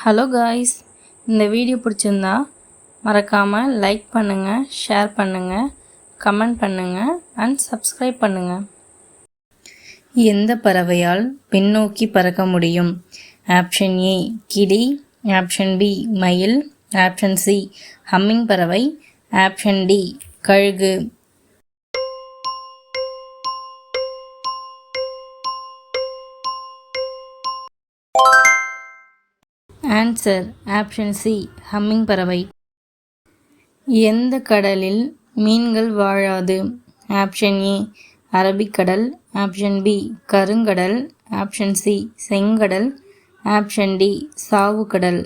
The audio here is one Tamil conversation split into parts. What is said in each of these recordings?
ஹலோ காய்ஸ், இந்த வீடியோ பிடிச்சிருந்தா மறக்காமல் லைக் பண்ணுங்கள், ஷேர் பண்ணுங்கள், கமெண்ட் பண்ணுங்கள் அண்ட் சப்ஸ்கிரைப் பண்ணுங்கள். எந்த பறவையால் பின்னோக்கி பறக்க முடியும்? ஆப்ஷன் ஏ கிளி, ஆப்ஷன் பி மயில், ஆப்ஷன் சி ஹம்மிங் பறவை, ஆப்ஷன் டி கழுகு. ஆன்சர் ஆப்ஷன் சி ஹம்மிங் பறவை. எந்த கடலில் மீன்கள் வாழாது? ஆப்ஷன் ஏ அரபிக்கடல், ஆப்ஷன் பி கருங்கடல், ஆப்ஷன் சி செங்கடல், ஆப்ஷன் டி சாவுக்கடல்.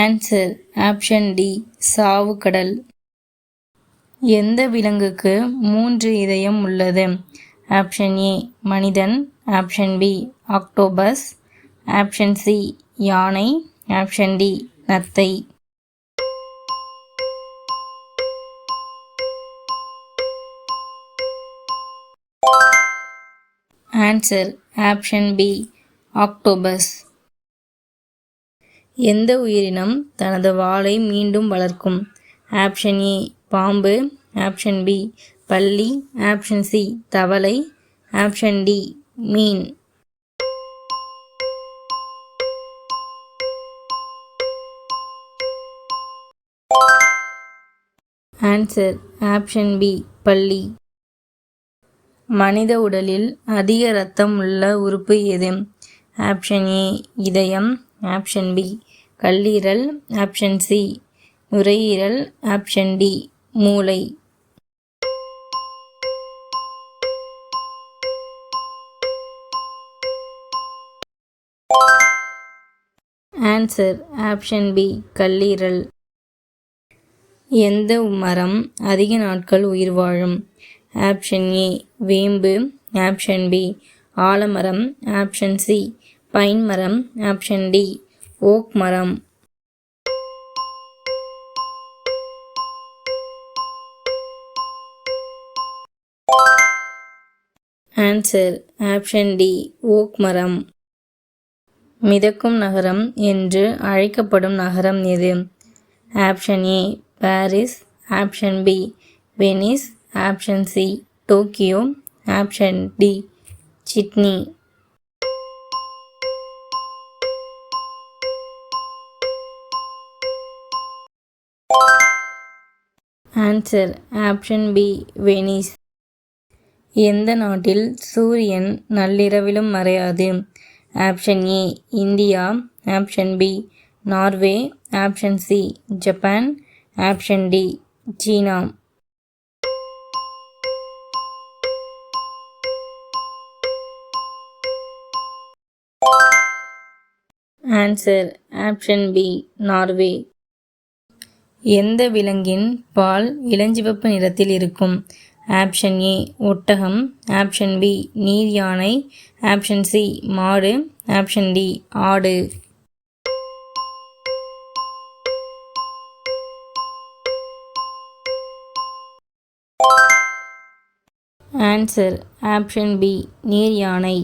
ஆன்சர் ஆப்ஷன் டி சாவுக்கடல். எந்த விலங்குக்கு 3 இதயம் உள்ளது? ஆப்ஷன் ஏ மனிதன், option B octopus, option C யானை, ஆப்ஷன் டி நத்தை. Answer option B octopus. எந்த உயிரினம் தனது வாலை மீண்டும் வளர்க்கும்? ஆப்ஷன் ஏ பாம்பு, ஆப்ஷன் பி பல்லி, ஆப்ஷன் சி தவளை, ஆப்ஷன் டி மீன். ஆன்சர் ஆப்ஷன் பி பல்லி. மனித உடலில் அதிக இரத்தம் உள்ள உறுப்பு எது? ஆப்ஷன் ஏ இதயம், ஆப்ஷன் பி கல்லீரல், ஆப்ஷன் சி நுரையீரல், ஆப்ஷன் டி மூளை. ஆன்சர் ஆப்ஷன் பி கல்லீரல். எந்த மரம் அதிக நாட்கள் உயிர் வாழும்? ஆப்ஷன் ஏ வேம்பு, ஆப்ஷன் பி ஆலமரம், ஆப்ஷன் சி பைன் மரம், ஆப்ஷன் டி ஓக் மரம். ஆன்சர் ஆப்ஷன் டி ஓக் மரம். மிதக்கும் நகரம் என்று அழைக்கப்படும் நகரம் எது? Option A Paris, option B Venice, option C Tokyo, option D Sydney. Answer option B Venice. எந்த நாட்டில் சூரியன் நள்ளிரவிலும் மறையாது? Option A India, option B Norway, option C Japan, option D சீனா. Answer option B Norway. எந்த விலங்கின் பால் இளஞ்சிவப்பு நிறத்தில் இருக்கும்? ஆப்ஷன் ஏ ஒட்டகம், ஆப்ஷன் பி நீர் யானை, ஆப்ஷன் சி மாடு, ஆப்ஷன் டி ஆடு. ஆன்சர் ஆப்ஷன் பி நீர் யானை.